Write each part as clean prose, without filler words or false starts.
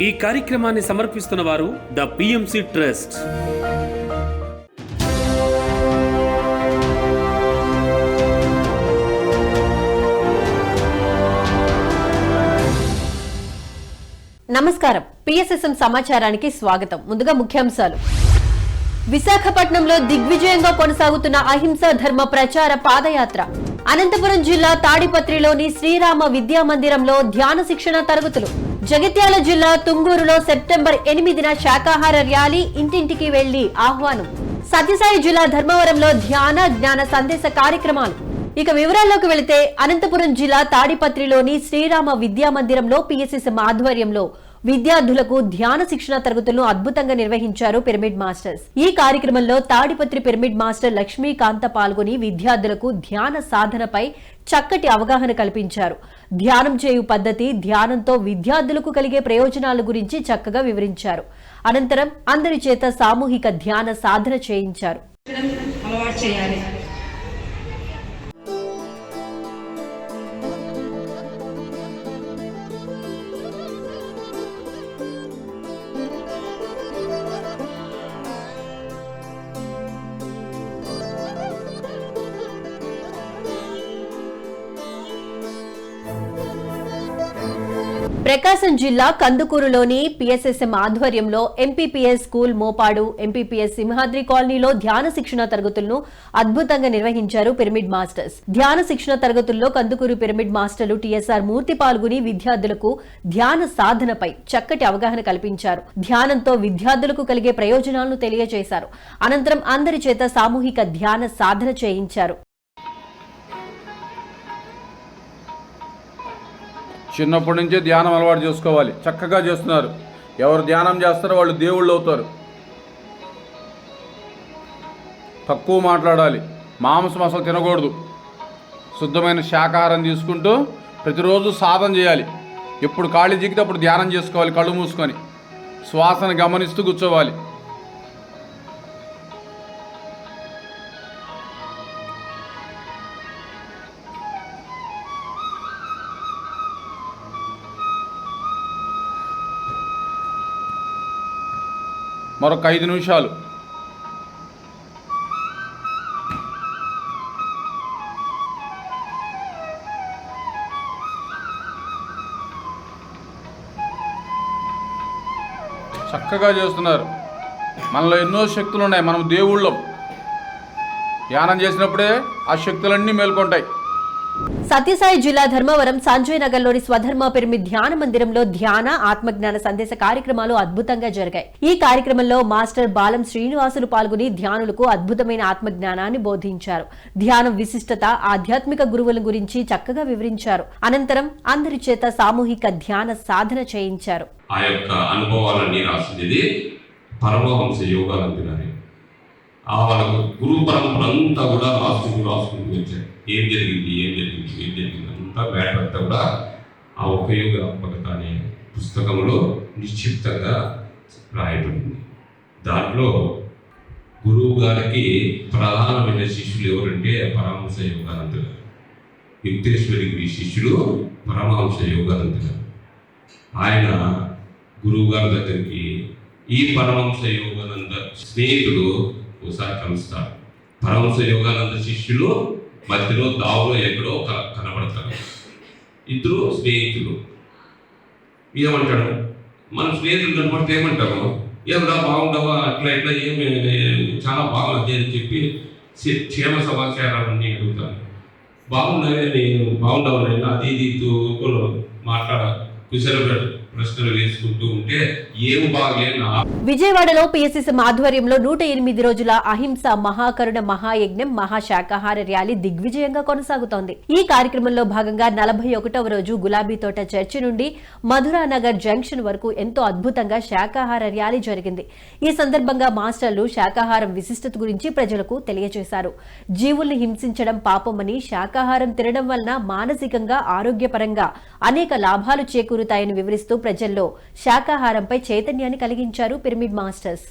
ఈ కార్యక్రమాన్ని సమర్పిస్తున్న వారు ద పిఎంసి ట్రస్ట్. నమస్కారం. పిఎస్ఎస్ఎం సమాచారానికి స్వాగతం. ముందుగా ముఖ్యాంశాలు. విశాఖపట్నంలో దిగ్విజయంగా కొనసాగుతున్న అహింసా ధర్మ ప్రచార పాదయాత్ర. అనంతపురం జిల్లా తాడిపత్రిలోని శ్రీరామ విద్యా మందిరంలో ధ్యాన శిక్షణ తరగతులు. జగిత్యాల జిల్లా తుంగూరులో సెప్టెంబర్ 8న శాకాహార ర్యాలీ, ఇంటింటికి వెళ్లి ఆహ్వానం. సత్యసాయి జిల్లా ధర్మవరంలో ధ్యాన జ్ఞాన సందేశ కార్యక్రమాలు. ఇక వివరాల్లోకి వెళితే అనంతపురం జిల్లా తాడిపత్రిలోని శ్రీరామ విద్యా మందిరంలో పిఎస్ఎస్ఎం ఆధ్వర్యంలో విద్యార్థులకు ధ్యాన శిక్షణ తరగతులను అద్భుతంగా నిర్వహించారు పిరమిడ్ మాస్టర్స్. ఈ కార్యక్రమంలో తాడిపత్రి పిరమిడ్ మాస్టర్ లక్ష్మీకాంత పాల్గొని విద్యార్థులకు ధ్యాన సాధనపై చక్కటి అవగాహన కల్పించారు. ధ్యానం చేయు పద్ధతి, ధ్యానంతో విద్యార్థులకు కలిగే ప్రయోజనాల గురించి చక్కగా వివరించారు. అనంతరం అందరి చేత సామూహిక ధ్యాన సాధన చేయించారు. ప్రకాశం జిల్లా కందుకూరులోని పిఎస్ఎస్ఎం ఆధ్వర్యంలో MPPS school Mopadu, MPPS Simhadri కాలనీలో ధ్యాన శిక్షణ తరగతులను అద్భుతంగా నిర్వహించారు పిరమిడ్ మాస్టర్స్. ధ్యాన శిక్షణ తరగతుల్లో కందుకూరు పిరమిడ్ మాస్టర్లు టిఎస్ఆర్ మూర్తి పాల్గొని విద్యార్థులకు ధ్యాన సాధనపై చక్కటి అవగాహన కల్పించారు. ధ్యానంతో విద్యార్థులకు కలిగే ప్రయోజనాలను తెలియజేశారు. అనంతరం అందరి చేత సామూహిక ధ్యాన సాధన చేయించారు. చిన్నప్పటి నుంచే ధ్యానం అలవాటు చేసుకోవాలి. చక్కగా చేస్తున్నారు. ఎవరు ధ్యానం చేస్తారో వాళ్ళు దేవుళ్ళు అవుతారు. తక్కువ మాట్లాడాలి. మాంసం అసలు తినకూడదు. శుద్ధమైన శాకాహారం తీసుకుంటూ ప్రతిరోజు సాధన చేయాలి. ఎప్పుడు ఖాళీ జిగితే అప్పుడు ధ్యానం చేసుకోవాలి. కళ్ళు మూసుకొని శ్వాసను గమనిస్తూ కూర్చోవాలి. మరొక 5 నిమిషాలు. చక్కగా చేస్తున్నారు. మనలో ఎన్నో శక్తులు ఉన్నాయి. మనం దేవుళ్ళం. ధ్యానం చేసినప్పుడే ఆ శక్తులన్నీ మేల్కొంటాయి. సత్యసాయి జిల్లా ధర్మవరం సంజయ్ నగర్ లోని స్వధర్మ పిరమిడ్ ధ్యాన మందిరంలో ధ్యాన ఆత్మజ్ఞాన సందేశ కార్యక్రమాలు అద్భుతంగా జరిగాయి. ఈ కార్యక్రమంలో మాస్టర్ బాలం శ్రీనివాసులు పాల్గొని ధ్యానులకు అద్భుతమైన ఆత్మజ్ఞానాన్ని బోధించారు. ధ్యానం విశిష్టత, ఆధ్యాత్మిక గురువుల గురించి చక్కగా వివరించారు. అనంతరం అందరి చేత సామూహిక ధ్యాన సాధన చేయించారు. ఆ యొక్క అనుభవాలన్నీ రాసింది పరమహంస యోగానందనారి. ఆ వాళ్ళ గురువు పరంపర అంతా కూడా రాసుకుంటూ వచ్చారు. ఏం జరిగింది అంతా మ్యాటర్ అంతా కూడా ఆ ఉపయోగాత్మకత అనే పుస్తకంలో నిశ్చిప్తంగా రాయబడింది. దాంట్లో గురువు గారికి ప్రధానమైన శిష్యులు ఎవరంటే పరమహంస యోగానంద గారు. యుక్తేశ్వరి శిష్యులు పరమహంస యోగానంద గారు. ఆయన గురువు గారి దగ్గరికి ఈ పరమహంస యోగానంద స్నేహితుడు ఒకసారి కలుస్తారు. పరమహంస యోగానంద శిష్యులు మధ్యలో దావులో ఎక్కడో కనబడతారు. ఇద్దరు స్నేహితులు. ఏమంటాడు, మన స్నేహితులు కనబడితే ఏమంటారు, ఏమరా బాగుండవా, అట్లా ఇట్లా ఏమి చాలా బాగుంది అని చెప్పి క్షేమ సమాచారాలన్నీ అడుగుతాను. బాగున్నావే, నేను బాగుండవు అది ఇది మాట్లాడ కుశల ప్రశ్నలు వేసుకుంటూ ఉంటే ఏం బాగలేనా. విజయవాడలో పిఎస్ఎస్ఎం ఆధ్వర్యంలో 108 రోజుల అహింస మహాకరుణ మహాయజ్ఞం మహాశాకాహార ర్యాలీ దిగ్విజయంగా కొనసాగుతోంది. ఈ కార్యక్రమంలో భాగంగా 41వ రోజు గులాబీ తోట చర్చి నుండి మధురానగర్ జంక్షన్ వరకు ఎంతో అద్భుతంగా శాకాహార ర్యాలీ జరిగింది. ఈ సందర్భంగా మాస్టర్లు శాకాహారం విశిష్టత గురించి ప్రజలకు తెలియజేశారు. జీవుల్ని హింసించడం పాపమని, శాకాహారం తినడం వలన మానసికంగా ఆరోగ్యపరంగా అనేక లాభాలు చేకూరుతాయని వివరిస్తూ ప్రజల్లో శాకాహారంపై చైతన్యాన్ని కలిగించారు పిరమిడ్ మాస్టర్స్.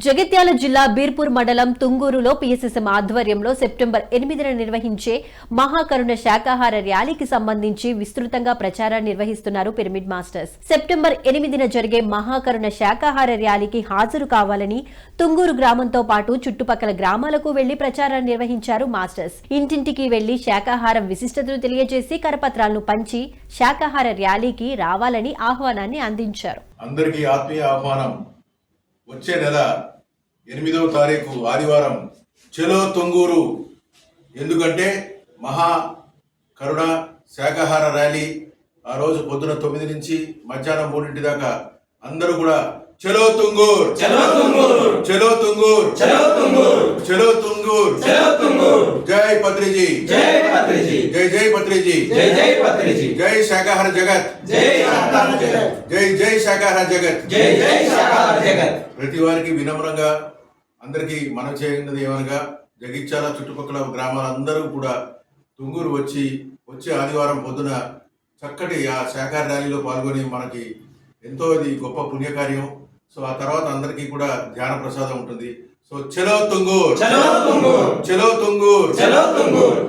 జగిత్యాల జిల్లా బీర్పూర్ మండలం తుంగూరులో పీఎస్ఎస్ఎం ఆధ్వర్యంలో సెప్టెంబర్ 8న నిర్వహించే మహాకరుణ శాకాహార ర్యాలీకి సంబంధించి విస్తృతంగా ప్రచారాన్ని నిర్వహిస్తున్నారు పిరమిడ్ మాస్టర్స్. సెప్టెంబర్ 8న జరిగే మహాకరుణ శాకాహార ర్యాలీకి హాజరు కావాలని తుంగూరు గ్రామంతో పాటు చుట్టుపక్కల గ్రామాలకు వెళ్లి ప్రచారాన్ని నిర్వహించారు మాస్టర్స్. ఇంటింటికి వెళ్లి శాకాహారం విశిష్టతను తెలియజేసి కరపత్రాలను పంచి శాకాహార ర్యాలీకి రావాలని ఆహ్వానాన్ని అందించారు. అందరికీ ఆత్మీయ ఆహ్వానం. వచ్చే నెల 8వ తారీఖు ఆదివారం చలో తుంగూరు. ఎందుకంటే మహా కరుణ శాకాహార ర్యాలీ ఆ రోజు పొద్దున 9 నుంచి మధ్యాహ్నం 3 దాకా అందరూ కూడా చలో తుంగూర్, చలో తుంగూర్, చలో తుంగూర్, చలో తుంగూర్, చలో తుంగూర్, చలో తుంగూర్. జై పత్రిజీ, జై పత్రిజీ, జై జై పత్రిజీ, జై జై పత్రిజీ, జై శాకాహార జగత్, జై శాకాహార జగత్, జై జై శాకాహార జగత్, జై జై శాకాహార జగత్. ప్రతి వారికి వినమ్రంగా అందరికీ మనం చేయనున్నది ఏమనగా జగిత్యాల చుట్టుపక్కల గ్రామాలందరూ కూడా తుంగూరు వచ్చే ఆదివారం పొద్దున చక్కటి ఆ శాకాహార ర్యాలీలో పాల్గొని మనకి ఎంతో ఇది గొప్ప పుణ్యకార్యం. సో ఆ తర్వాత అందరికీ కూడా ధ్యాన ప్రసాదం ఉంటుంది. సో చలో తుంగూర్, చలో తుంగూర్, చలో తుంగూర్, చలో తుంగూర్.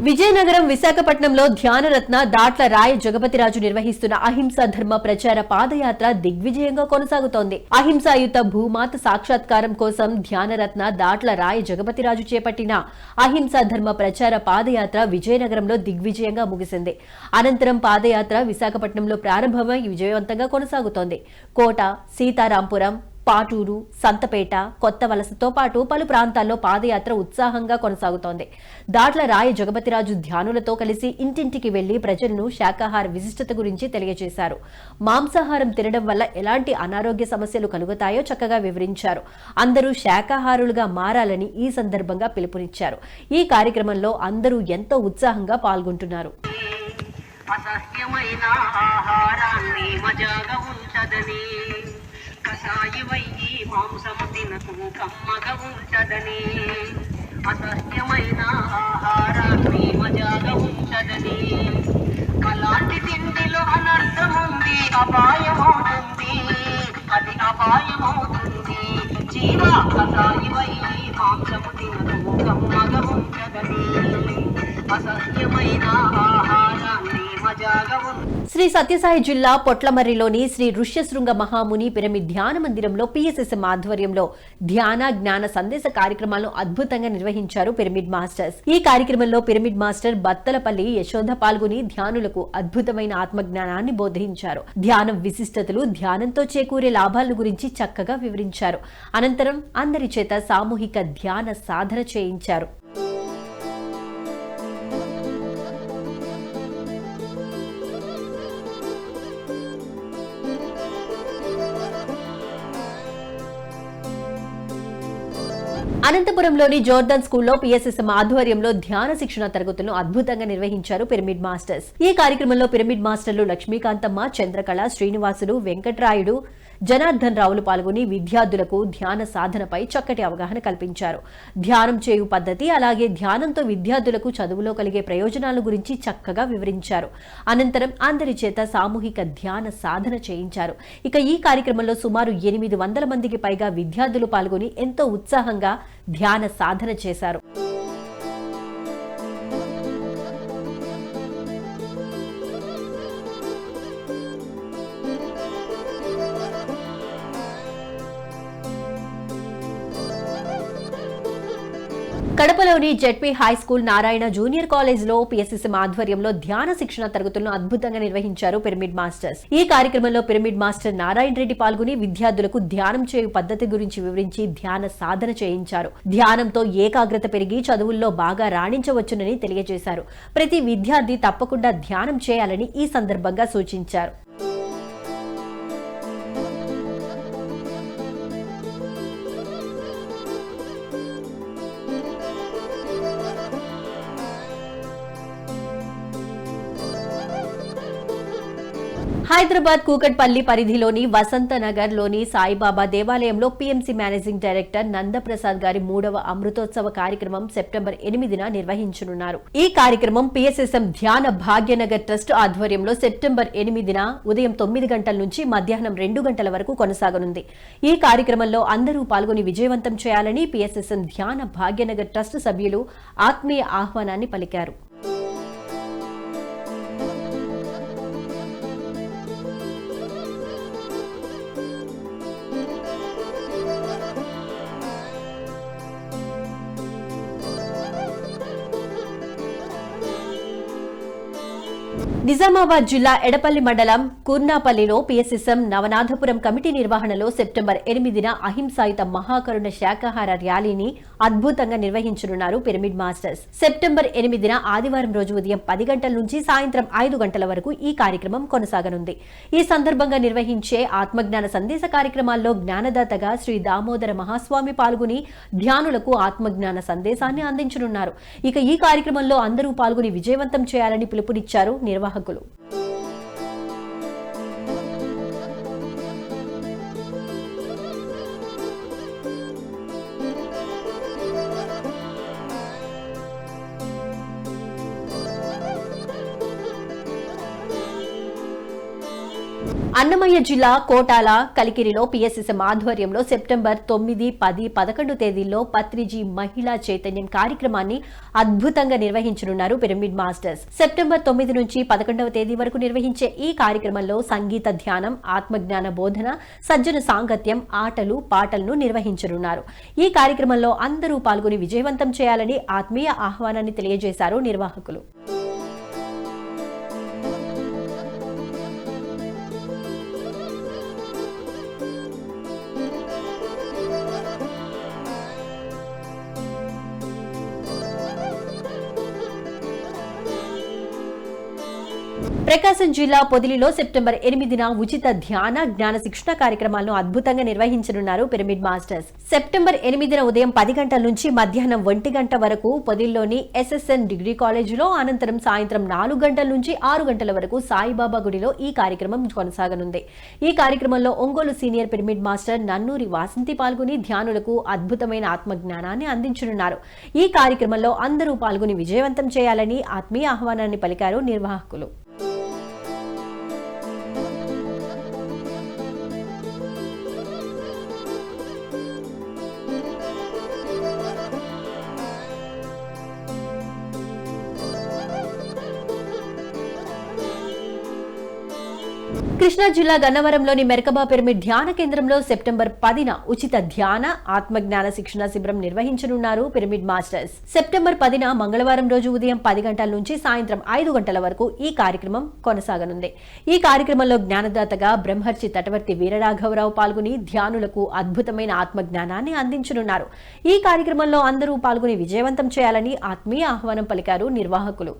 విజయనగరం విశాఖపట్నంలో ధ్యానరత్న దాట్ల రాయ జగపతిరాజు నిర్వహిస్తున్న అహింసా ధర్మ ప్రచార పాదయాత్ర దిగ్విజయంగా కొనసాగుతోంది. అహింసాయుత భూమాత సాక్షాత్కారం కోసం ధ్యానరత్న దాట్ల రాయ జగపతిరాజు చేపట్టిన అహింసా ధర్మ ప్రచార పాదయాత్ర విజయనగరంలో దిగ్విజయంగా ముగిసింది. అనంతరం పాదయాత్ర విశాఖపట్నంలో ప్రారంభమై విజయవంతంగా కొనసాగుతోంది. కోట, సీతారాంపురం, పాటూరు, సంతపేట, కొత్త వలసతో పాటు పలు ప్రాంతాల్లో పాదయాత్ర ఉత్సాహంగా కొనసాగుతోంది. దాట్ల రాయ జగపతిరాజు ధ్యానులతో కలిసి ఇంటింటికి వెళ్లి ప్రజలను శాకాహార విశిష్టత గురించి తెలియజేశారు. మాంసాహారం తినడం వల్ల ఎలాంటి అనారోగ్య సమస్యలు కలుగుతాయో చక్కగా వివరించారు. అందరూ శాకాహారులుగా మారాలని ఈ సందర్భంగా పిలుపునిచ్చారు. ఈ కార్యక్రమంలో అందరూ ఎంతో ఉత్సాహంగా పాల్గొంటున్నారు. అసహ్యమైన ఆహారాన్ని మజాగా ఉంటదని, కషాయమయ్యి మాంసము తినకు కమ్మగా ఉంటదని, అసహ్యమైన ఆహారాన్ని మజాగా ఉంటదని, అలాంటి తిండిలో అనర్థముంది, అపాయమవుతుంది, అది అపాయమవుతుంది. జీవ కషాయమయ్యి మాంసము తినకు కమ్మగా ఉంటదని, అసహ్యమైన ఆహారాన్ని మజాగా ఉంటదని. శ్రీ సత్యసాయి జిల్లా పొట్లమర్రిలోని శ్రీ ఋష్యశృంగ మహాముని పిరమిడ్ ధ్యాన మందిరంలో పీఎస్ఎస్ఎం ఆధ్వర్యంలో ధ్యాన జ్ఞాన సందేశ కార్యక్రమాలను అద్భుతంగా నిర్వహించారు పిరమిడ్ మాస్టర్స్. ఈ కార్యక్రమంలో పిరమిడ్ మాస్టర్ బత్తలపల్లి యశోద పాల్గొని ధ్యానులకు అద్భుతమైన ఆత్మజ్ఞానాన్ని బోధించారు. ధ్యానం విశిష్టతలు, ధ్యానంతో చేకూరే లాభాల గురించి చక్కగా వివరించారు. అనంతరం అందరి చేత సామూహిక ధ్యాన సాధన చేయించారు. అనంతపురంలోని జోర్దాన్ స్కూల్లో పీఎస్ఎస్ఎం ఆధ్వర్యంలో ధ్యాన శిక్షణ తరగతులను అద్భుతంగా నిర్వహించారు పిరమిడ్ మాస్టర్స్. ఈ కార్యక్రమంలో పిరమిడ్ మాస్టర్లు లక్ష్మీకాంతమ్మ, చంద్రకళ, శ్రీనివాసులు, వెంకట్రాయుడు, జనార్దన్ రావులు పాల్గొని విద్యార్థులకు ధ్యాన సాధనపై చక్కటి అవగాహన కల్పించారు. ధ్యానం చేయు పద్ధతి, అలాగే ధ్యానంతో విద్యార్థులకు చదువులో కలిగే ప్రయోజనాల గురించి చక్కగా వివరించారు. అనంతరం అందరి చేత సామూహిక ధ్యాన సాధన చేయించారు. ఇక ఈ కార్యక్రమంలో సుమారు 800 మందికి పైగా విద్యార్థులు పాల్గొని ఎంతో ఉత్సాహంగా ధ్యాన సాధన చేశారు. కడపలోని ZP high school, Narayana junior college లో పీఎస్ఎస్ఎం ఆధ్వర్యంలో ధ్యాన శిక్షణ తరగతులను అద్భుతంగా నిర్వహించారు పిరమిడ్ మాస్టర్స్. ఈ కార్యక్రమంలో పిరమిడ్ మాస్టర్ నారాయణ రెడ్డి పాల్గొని విద్యార్థులకు ధ్యానం చేయు పద్ధతి గురించి వివరించి ధ్యాన సాధన చేయించారు. ధ్యానంతో ఏకాగ్రత పెరిగి చదువుల్లో బాగా రాణించవచ్చునని తెలియజేశారు. ప్రతి విద్యార్థి తప్పకుండా ధ్యానం చేయాలని ఈ సందర్భంగా సూచించారు. హైదరాబాద్ కూకట్పల్లి పరిధిలోని వసంతనగర్ లోని సాయిబాబా దేవాలయంలో పీఎంసీ మేనేజింగ్ డైరెక్టర్ నందప్రసాద్ గారి 3వ అమృతోత్సవ కార్యక్రమం సెప్టెంబర్ 8న నిర్వహించనున్నారు. ఈ కార్యక్రమం పీఎస్ఎస్ఎం ధ్యాన భాగ్యనగర్ ట్రస్ట్ ఆధ్వర్యంలో సెప్టెంబర్ 8న ఉదయం 9 గంటల నుంచి మధ్యాహ్నం 2 గంటల వరకు కొనసాగనుంది. ఈ కార్యక్రమంలో అందరూ పాల్గొని విజయవంతం చేయాలని పీఎస్ఎస్ఎం ధ్యాన భాగ్యనగర్ ట్రస్ట్ సభ్యులు ఆత్మీయ ఆహ్వానాన్ని పలికారు. నిజామాబాద్ జిల్లా ఎడపల్లి మండలం కుర్నాపల్లిలో పీఎస్ఎస్ఎం నవనాథపురం కమిటీ నిర్వహణలో సెప్టెంబర్ 8న అహింసాయుత మహాకరుణ శాకాహార ర్యాలీని అద్భుతంగా నిర్వహించనున్నారు పిరమిడ్ మాస్టర్స్. సెప్టెంబర్ 8న ఆదివారం రోజు ఉదయం 10 గంటల నుంచి సాయంత్రం 5 గంటల వరకు ఈ కార్యక్రమం కొనసాగనుంది. ఈ సందర్భంగా నిర్వహించే ఆత్మజ్ఞాన సందేశ కార్యక్రమాల్లో జ్ఞానదాతగా శ్రీ దామోదర మహాస్వామి పాల్గొని ధ్యానులకు ఆత్మజ్ఞాన సందేశాన్ని అందించనున్నారు. ఇక ఈ కార్యక్రమంలో అందరూ పాల్గొని విజయవంతం చేయాలని పిలుపునిచ్చారు నిర్వాహకులు. అన్నమయ్య జిల్లా కోటాల కలికిరిలో పీఎస్ఎస్ఎం ఆధ్వర్యంలో సెప్టెంబర్ 9, 10, 11 తేదీల్లో పత్రిజీ మహిళా చైతన్యం కార్యక్రమాన్ని అద్భుతంగా నిర్వహించనున్నారు పిరమిడ్ మాస్టర్స్. సెప్టెంబర్ 9 నుంచి 11వ తేదీ వరకు నిర్వహించే ఈ కార్యక్రమంలో సంగీత ధ్యానం, ఆత్మజ్ఞాన బోధన, సజ్జన సాంగత్యం, ఆటలు, పాటలను నిర్వహించనున్నారు. ఈ కార్యక్రమంలో అందరూ పాల్గొని విజయవంతం చేయాలని ఆత్మీయ ఆహ్వానాన్ని తెలియజేశారు నిర్వాహకులు. ప్రకాశం జిల్లా పొదిలిలో సెప్టెంబర్ 8న ఉచిత ధ్యాన జ్ఞాన శిక్షణ కార్యక్రమాలను అద్భుతంగా నిర్వహించనున్నారు పిరమిడ్ మాస్టర్స్. సెప్టెంబర్ 8న ఉదయం 10 గంటల నుంచి మధ్యాహ్నం 1 గంట వరకు పొదిలిలోని ఎస్ఎస్ఎన్ డిగ్రీ కాలేజీలో, అనంతరం సాయంత్రం 4 గంటల నుంచి 6 గంటల వరకు సాయిబాబా గుడిలో ఈ కార్యక్రమం కొనసాగనుంది. ఈ కార్యక్రమంలో Ongole senior pyramid master Nannuri Vasanthi పాల్గొని ధ్యానులకు అద్భుతమైన ఆత్మజ్ఞానాన్ని అందించనున్నారు. ఈ కార్యక్రమంలో అందరూ పాల్గొని విజయవంతం చేయాలని ఆత్మీయ ఆహ్వానాన్ని పలికారు నిర్వాహకులు. కృష్ణా జిల్లా గన్నవరంలోని మెరకబా పిరమిడ్ ధ్యాన కేంద్రంలో సెప్టెంబర్ 10న ఉచిత ధ్యాన ఆత్మజ్ఞాన శిక్షణ శిబిరం నిర్వహించనున్నారు పిరమిడ్ మాస్టర్స్. సెప్టెంబర్ 10న మంగళవారం రోజు ఉదయం 10 గంటల నుంచి సాయంత్రం 5 గంటల వరకు ఈ కార్యక్రమం కొనసాగనుంది. ఈ కార్యక్రమంలో జ్ఞానదాతగా బ్రహ్మర్షి తటవర్తి వీరరాఘవరావు పాల్గొని ధ్యానులకు అద్భుతమైన ఆత్మజ్ఞానాన్ని అందించనున్నారు. ఈ కార్యక్రమంలో అందరూ పాల్గొని విజయవంతం చేయాలని ఆత్మీయ ఆహ్వానం పలికారు నిర్వాహకులు.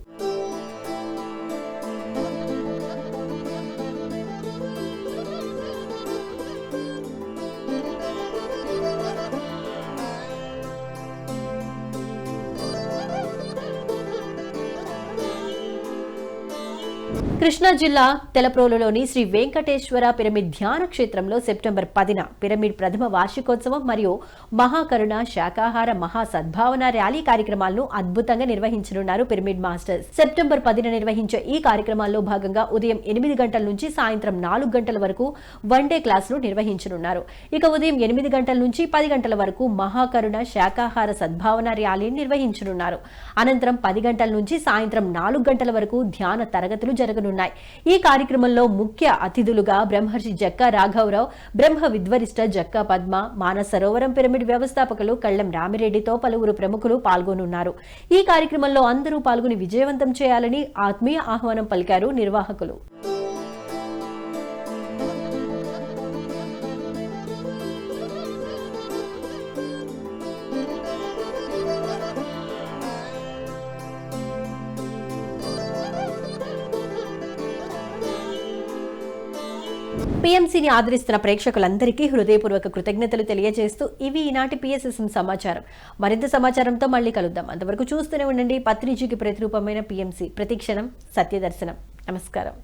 కృష్ణా జిల్లా తెలప్రోలులోని శ్రీ వెంకటేశ్వర పిరమిడ్ ధ్యాన క్షేత్రంలో సెప్టెంబర్ 10న పిరమిడ్ ప్రథమ వార్షికోత్సవం మరియు మహాకరుణ శాకాహార మహా సద్భావన ర్యాలీ కార్యక్రమాలను అద్భుతంగా నిర్వహించనున్నారు పిరమిడ్ మాస్టర్స్. సెప్టెంబర్ 10న నిర్వహించే ఈ కార్యక్రమాల్లో భాగంగా ఉదయం 8 గంటల నుంచి సాయంత్రం 4 గంటల వరకు వన్డే క్లాసులు నిర్వహించనున్నారు. ఇక ఉదయం 8 గంటల నుంచి 10 గంటల వరకు మహాకరుణ శాకాహార సద్భావన ర్యాలీని నిర్వహించనున్నారు. అనంతరం 10 గంటల నుంచి సాయంత్రం 4 గంటల వరకు ధ్యాన తరగతులు జరగనున్నాయి. ఈ కార్యక్రమంలో ముఖ్య అతిథులుగా బ్రహ్మర్షి జక్కా రాఘవరావు, బ్రహ్మ విద్వరిష్ట జక్కా పద్మ, మానస సరోవరం పిరమిడ్ వ్యవస్థాపకులు కళ్లెం రామిరెడ్డితో పలువురు ప్రముఖులు పాల్గొనున్నారు. ఈ కార్యక్రమంలో అందరూ పాల్గొని విజయవంతం చేయాలని ఆత్మీయ ఆహ్వానం పలికారు నిర్వాహకులు. పీఎంసీని ఆదరిస్తున్న ప్రేక్షకులందరికీ హృదయపూర్వక కృతజ్ఞతలు తెలియజేస్తూ ఇవి ఈనాటి పీఎస్ఎస్ఎం సమాచారం. మరింత సమాచారంతో మళ్ళీ కలుద్దాం. అంతవరకు చూస్తూనే ఉండండి పత్రిజీకి ప్రతిరూపమైన పీఎంసీ. ప్రతిక్షణం సత్యదర్శనం. నమస్కారం.